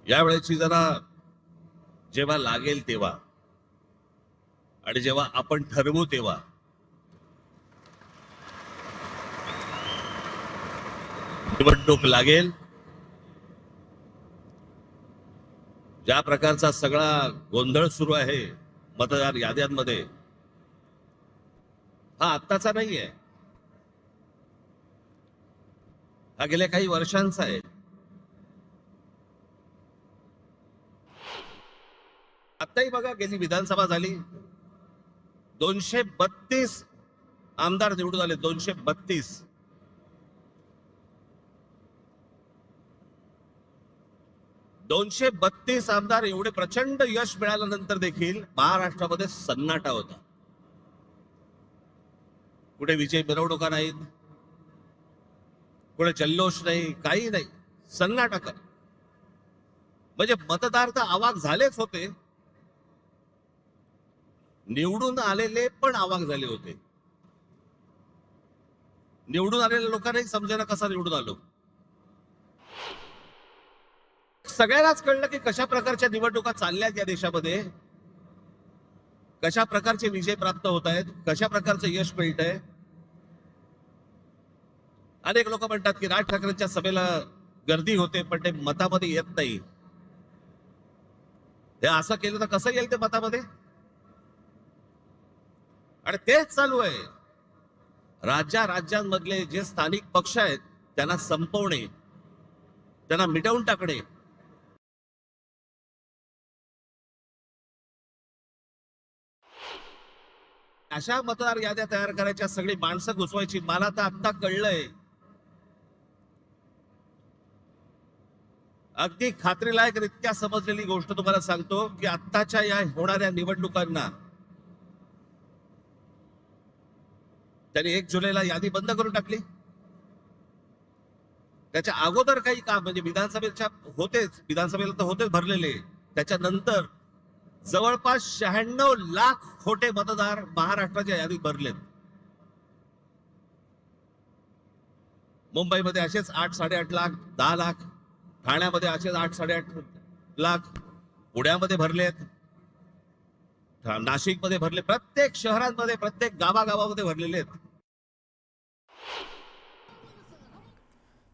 यावेळेची जरा जेव्हा लागेल तेव्हा आणि जेव्हा आपण ठरवू तेव्हा निवडणूक लागेल, ज्या प्रकारचा सगळा गोंधळ सुरू आहे मतदार याद्यांमध्ये, हा आत्ताचा नाहीये, हा गेल्या काही वर्षांचा आहे. आताही बघा, गेली विधानसभा झाली, 232 आमदार निवडून आले. 232. 232 आमदार, एवढे प्रचंड यश मिळाल्यानंतर देखील महाराष्ट्रामध्ये सन्नाटा होता. कुठे विजय मिरवणुका नाहीत, कुठे जल्लोष नाही, काही नाही, सन्नाटा कर. म्हणजे मतदार तर अवाक झालेच होते, निवडून आलेले पण अवाक झाले होते. निवडून आलेल्या लोकांनाही समजेना कसा निवडून आलो. सगळ्यांनाच कळलं की कशा प्रकारच्या निवडणुका चालल्यात या देशामध्ये, कशा प्रकारचे विजय प्राप्त होत आहेत, कशा प्रकारचं यश मिळत आहे. अनेक लोक म्हणतात की राज ठाकरेंच्या सभेला गर्दी होते पण ते मतामध्ये येत नाही. हे असं केलं तर कसं येईल ते मतामध्ये? आणि तेच चालू आहे. राज्यांमधले जे स्थानिक पक्ष आहेत त्यांना संपवणे, त्यांना मिटवून टाकणे. अशा मतदार याद्या तयार करायच्या, सगळी माणसं घुसवायची. मला तर आता कळलंय, अगदी खात्रीलायकरित्या समजलेली गोष्ट तुम्हाला सांगतो की आत्ताच्या या होणाऱ्या निवडणुकांना त्यांनी 1 जुलैला यादी बंद करून टाकली. त्याच्या अगोदर काही काम, म्हणजे विधानसभेला तर होतेच भरलेले, त्याच्यानंतर जवळपास 96 लाख खोटे मतदार महाराष्ट्राच्या यादीत भरलेत. मुंबईमध्ये असेच 8-8.5 लाख, 10 लाख, ठाण्यामध्ये असेच 8-8.5 लाख, पुण्यामध्ये भरलेत, नाशिकमध्ये भरले, प्रत्येक शहरांमध्ये, प्रत्येक गावागावामध्ये भरलेले आहेत.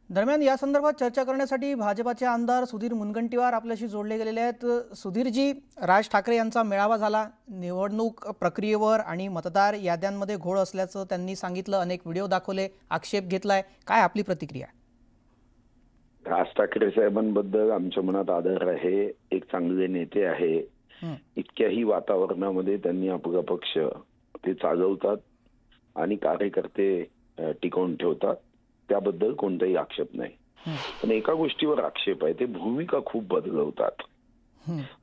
दरम्यान या संदर्भात चर्चा करण्यासाठी भाजपाचे आमदार सुधीर मुनगंटीवार आपल्याशी जोडले गेलेले आहेत. सुधीरजी, राज ठाकरे यांचा मेळावा झाला, निवडणूक प्रक्रियेवर आणि मतदार याद्यांमध्ये घोळ असल्याचं त्यांनी सांगितलं, अनेक व्हिडिओ दाखवले, आक्षेप घेतलाय. काय आपली प्रतिक्रिया? राज ठाकरे साहेबांबद्दल आमच्या मनात आदर आहे. एक चांगले नेते आहे. इतक्याही वातावरणामध्ये त्यांनी आपला पक्ष ते चालवतात आणि कार्यकर्ते टिकवून ठेवतात. त्याबद्दल कोणताही आक्षेप नाही. पण एका गोष्टीवर आक्षेप आहे, ते भूमिका खूप बदलवतात.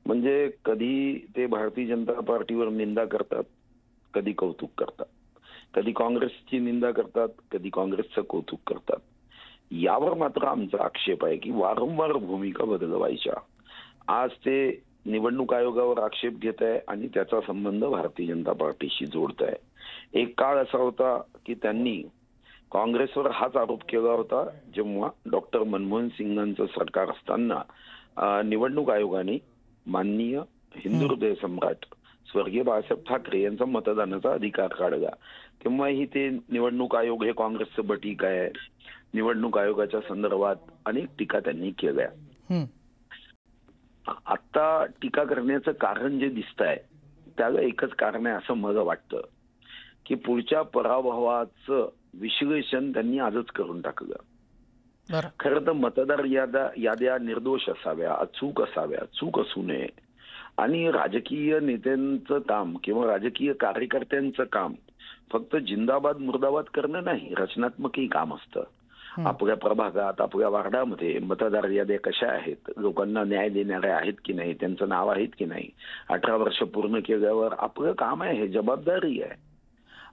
म्हणजे कधी ते भारतीय जनता पार्टीवर निंदा करतात, कधी कौतुक करतात, कधी काँग्रेसची निंदा करतात, कधी काँग्रेसचं कौतुक करतात. यावर मात्र आमचा आक्षेप आहे की वारंवार भूमिका बदलवायच्या. आज ते निवडणूक आयोगावर आक्षेप घेत आहे आणि त्याचा संबंध भारतीय जनता पार्टीशी जोडत आहे. एक काळ असा होता की त्यांनी काँग्रेसवर हाच आरोप केला होता जेव्हा डॉक्टर मनमोहन सिंगांचं सरकार असताना निवडणूक आयोगाने माननीय हिंदू हृदय सम्राट स्वर्गीय बाळासाहेब ठाकरे यांचा मतदानाचा अधिकार काढला. तेव्हाही ते निवडणूक आयोग हे काँग्रेसचं बटीक आहे. निवडणूक आयोगाच्या संदर्भात अनेक टीका त्यांनी केल्या. आता टीका करण्याचं कारण जे दिसत आहे त्याला एकच कारण आहे असं मला वाटतं की पुढच्या पराभवाचं विश्लेषण त्यांनी आजच करून टाकलं. खरं तर मतदार याद्या निर्दोष असाव्या, अचूक असाव्या, चूक असू नये. आणि राजकीय नेत्यांचं काम किंवा राजकीय कार्यकर्त्यांचं काम फक्त जिंदाबाद मुर्दाबाद करणं नाही, रचनात्मकही काम असतं. आपल्या प्रभागात, आपल्या वार्डामध्ये मतदार याद्या कशा आहेत, लोकांना न्याय देणाऱ्या आहेत की नाही, त्यांचं नाव आहेत की नाही, 18 वर्ष पूर्ण केल्यावर आपलं काम आहे, हे जबाबदारी आहे.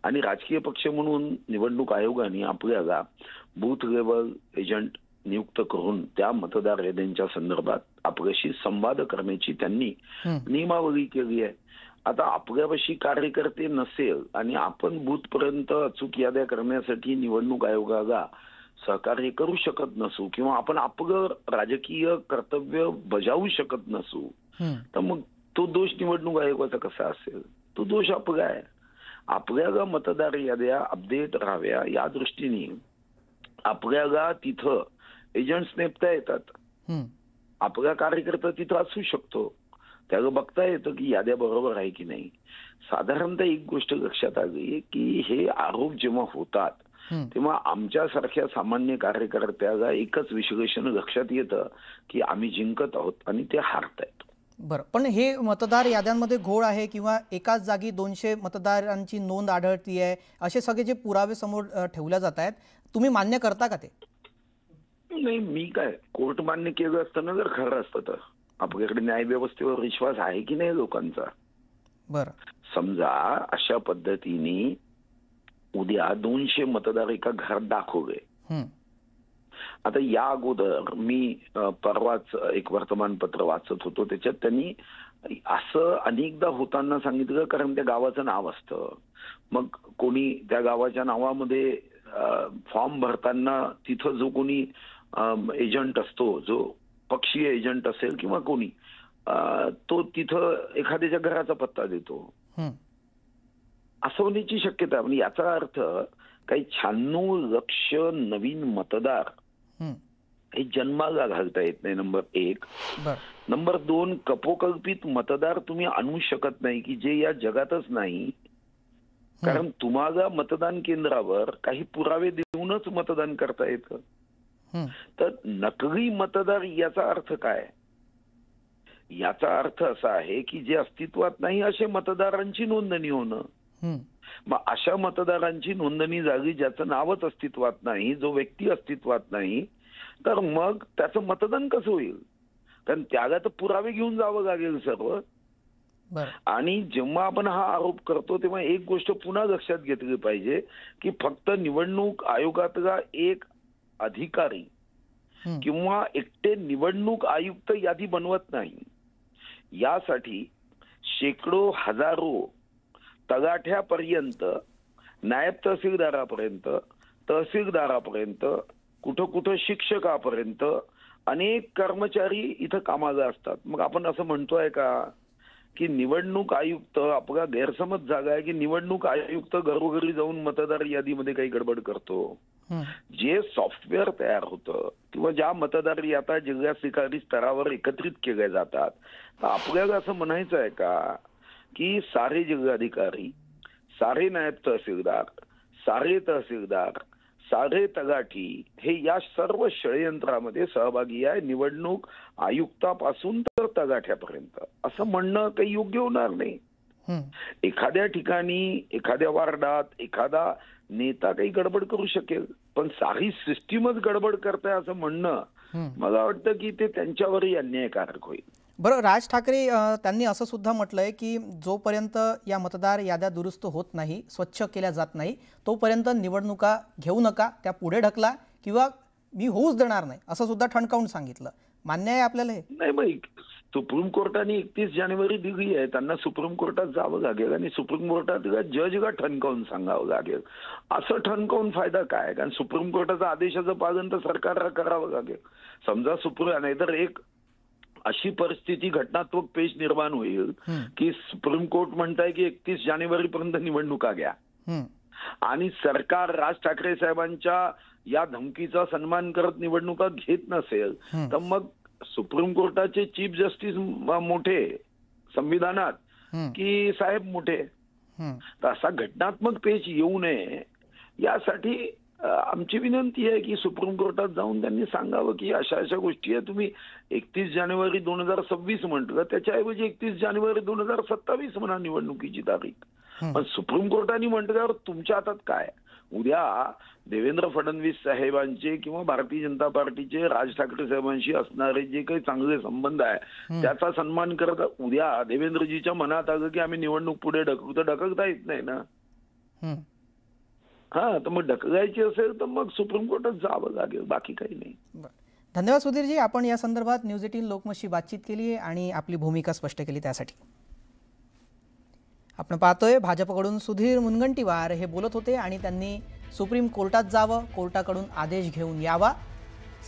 आणि राजकीय पक्ष म्हणून निवडणूक आयोगाने आपल्याला बूथ लेवल एजंट नियुक्त करून त्या मतदार याद्यांच्या संदर्भात आपल्याशी संवाद करण्याची त्यांनी नियमावली केली आहे. आता आपल्यापाशी कार्यकर्ते नसेल आणि आपण बूथपर्यंत अचूक याद्या करण्यासाठी निवडणूक आयोगाला सहकार्य करू शकत नसू किंवा आपण आपलं राजकीय कर्तव्य बजावू शकत नसू तर मग तो दोष निवडणूक आयोगाचा कसा असेल? तो दोष आपला आहे. आपल्याला मतदार याद्या अपडेट राहाव्या या दृष्टीने आपल्याला तिथं एजंट्स नेमता येतात. आपला कार्यकर्ता तिथं असू शकतो, त्याला बघता येतं की याद्या बरोबर आहे की नाही. साधारणतः एक गोष्ट लक्षात आली की हे आरोप जेव्हा होतात तेव्हा आमच्यासारख्या सामान्य कार्यकर्त्याला एकच विश्लेषण लक्षात येतं की आम्ही जिंकत आहोत आणि ते हारतायत. बरं, पण हे मतदार याद्यांमध्ये घोळ आहे किंवा एकाच जागी 200 मतदारांची नोंद आढळती आहे, असे सगळे जे पुरावे समोर ठेवले जात आहेत, तुम्ही मान्य करता का ते? नाही, मी काय कोर्ट मान्य केलं असतं ना जर खरं असतं तर. आपल्याकडे न्यायव्यवस्थेवर विश्वास आहे की नाही लोकांचा? बरं, समजा अशा पद्धतीने उद्या 200 मतदार एका घरात दाखवले. आता या अगोदर मी परवाच एक वर्तमानपत्र वाचत होतो, त्याच्यात त्यांनी असं अनेकदा होताना सांगितलं, कारण त्या गावाचं नाव असतं. मग कोणी त्या गावाच्या नावामध्ये फॉर्म भरताना तिथं जो कोणी एजंट असतो, जो पक्षीय एजंट असेल किंवा कोणी, तो तिथं एखाद्याच्या घराचा पत्ता देतो. असं होण्याची शक्यता. म्हणजे याचा अर्थ काही 96 लक्ष नवीन मतदार हे जन्माला घालता येत नाही, नंबर 1. नंबर 2, कपोकल्पित मतदार तुम्ही आणू शकत नाही की जे या जगातच नाही. कारण तुम्हाला मतदान केंद्रावर काही पुरावे देऊनच मतदान करता येतं. तर नकली मतदार याचा अर्थ काय? याचा अर्थ असा आहे की जे अस्तित्वात नाही अशा मतदारांची नोंदणी होणं. मग अशा मतदारांची नोंदणी झाली ज्याचं नावच अस्तित्वात नाही, जो व्यक्ती अस्तित्वात नाही, तर मग त्याचं मतदान कसं होईल? कारण त्याला तर पुरावे घेऊन जावं लागेल सर्व. आणि जेव्हा आपण हा आरोप करतो तेव्हा एक गोष्ट पुन्हा लक्षात घेतली पाहिजे की फक्त निवडणूक आयोगातला एक अधिकारी किंवा एकटे निवडणूक आयुक्त यादी बनवत नाही. यासाठी शेकडो हजारो तलाठ्यापर्यंत, नायब तहसीलदारापर्यंत, तहसीलदारापर्यंत, कुठं कुठं शिक्षकापर्यंत अनेक कर्मचारी इथं कामाला असतात. मग आपण असं म्हणतोय का की निवडणूक आयुक्त, आपला गैरसमज झाला आहे की निवडणूक आयुक्त घरोघरी जाऊन मतदार यादीमध्ये काही गडबड करतो? जे सॉफ्टवेअर तयार होतं किंवा ज्या मतदार याद्या जिल्हाधिकारी स्तरावर एकत्रित केल्या जातात, तर आपल्याला असं म्हणायचं आहे का की सारे जिल्हाधिकारी, सारे नायब तहसीलदार, सारे तहसीलदार, सारे तलाठी हे या सर्व षडयंत्रामध्ये सहभागी आहे, निवडणूक आयुक्तापासून तर तलाठ्यापर्यंत, असं म्हणणं काही योग्य होणार नाही. एखाद्या ठिकाणी, एखाद्या वार्डात एखादा नेता काही गडबड करू शकेल, पण सारी सिस्टीमच गडबड करताय असं म्हणणं मला वाटतं की ते त्यांच्यावरही अन्यायकारक होईल. बरं, राज ठाकरे त्यांनी असं सुद्धा म्हटलंय की जोपर्यंत या मतदार याद्या दुरुस्त होत नाही, स्वच्छ केल्या जात नाही, तोपर्यंत निवडणुका घेऊ नका, त्या पुढे ढकला किंवा मी होऊच देणार नाही, असं सुद्धा ठणकावून सांगितलं. मान्य आहे आपल्याला हे? नाही, मग सुप्रीम कोर्टाने 31 जानेवारी दिली आहे, त्यांना सुप्रीम कोर्टात जावं लागेल आणि सुप्रीम कोर्टात जजला ठणकावून सांगावं लागेल. असं ठणकावून फायदा काय? कारण सुप्रीम कोर्टाचा आदेशाचं पालन तर सरकारला करावं लागेल. समजा नाहीतर एक अशी परिस्थिती घटनात्मक पेश निर्माण होईल की सुप्रीम कोर्ट म्हणताय की 31 जानेवारी पर्यंत निवडणुका घ्या आणि सरकार राज ठाकरे साहेबांच्या या धमकीचा सन्मान करत निवडणुका घेत नसेल, तर मग सुप्रीम कोर्टाचे चीफ जस्टिस मोठे संविधानात की साहेब मोठे? तर असा घटनात्मक पेच येऊ नये यासाठी आमची विनंती आहे की सुप्रीम कोर्टात जाऊन त्यांनी सांगावं की अशा अशा गोष्टी आहे, तुम्ही 31 जानेवारी 2026 म्हटलं, त्याच्याऐवजी 31 जानेवारी 2027 म्हणा निवडणुकीची तारीख. पण सुप्रीम कोर्टाने म्हटल्यावर तुमच्या हातात काय? उद्या देवेंद्र फडणवीस साहेबांचे किंवा भारतीय जनता पार्टीचे राज ठाकरे साहेबांशी असणारे जे काही चांगले संबंध आहे त्याचा सन्मान करत उद्या देवेंद्रजीच्या मनात आलं की आम्ही निवडणूक पुढे ढकलू, तर ढकलता येत नाही ना. हा, तर मग ढकलायची असेल तर मग सुप्रीम कोर्टात जावं लागेल, बाकी काही नाही. धन्यवाद सुधीरजी, आपण या संदर्भात न्यूज 18 लोकमतशी बातचीत केली आणि आपली भूमिका स्पष्ट केली त्यासाठी. आपण पाहतोय भाजपकडून सुधीर मुनगंटीवार हे बोलत होते आणि त्यांनी सुप्रीम कोर्टात जावं, कोर्टाकडून आदेश घेऊन यावा,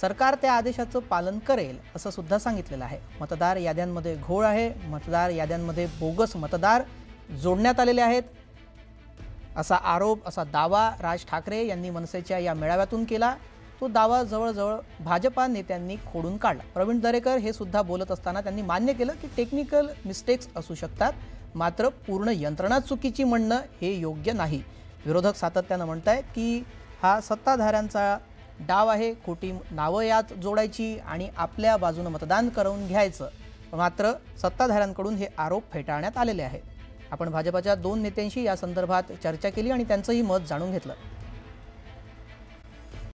सरकार त्या आदेशाचं पालन करेल असं सुद्धा सांगितलेलं आहे. मतदार याद्यांमध्ये घोळ आहे, मतदार याद्यांमध्ये बोगस मतदार जोडण्यात आलेले आहेत असा आरोप, असा दावा राज ठाकरे यांनी मनसेच्या या मेळाव्यातून केला. तो दावा जवळजवळ भाजपा नेत्यांनी खोडून काढला. प्रवीण दरेकर हे सुद्धा बोलत असताना त्यांनी मान्य केलं की टेक्निकल मिस्टेक्स असू शकतात, मात्र पूर्ण यंत्रणा चुकीची म्हणणं हे योग्य नाही. विरोधक सातत्यानं म्हणतायत की हा सत्ताधाऱ्यांचा डाव आहे, खोटी नावं यात जोडायची आणि आपल्या बाजूनं मतदान करून घ्यायचं. मात्र सत्ताधाऱ्यांकडून हे आरोप फेटाळण्यात आलेले आहेत. आपण भाजपाच्या 2 नेत्यांशी या संदर्भात चर्चा केली आणि त्यांचंही मत जाणून घेतलं.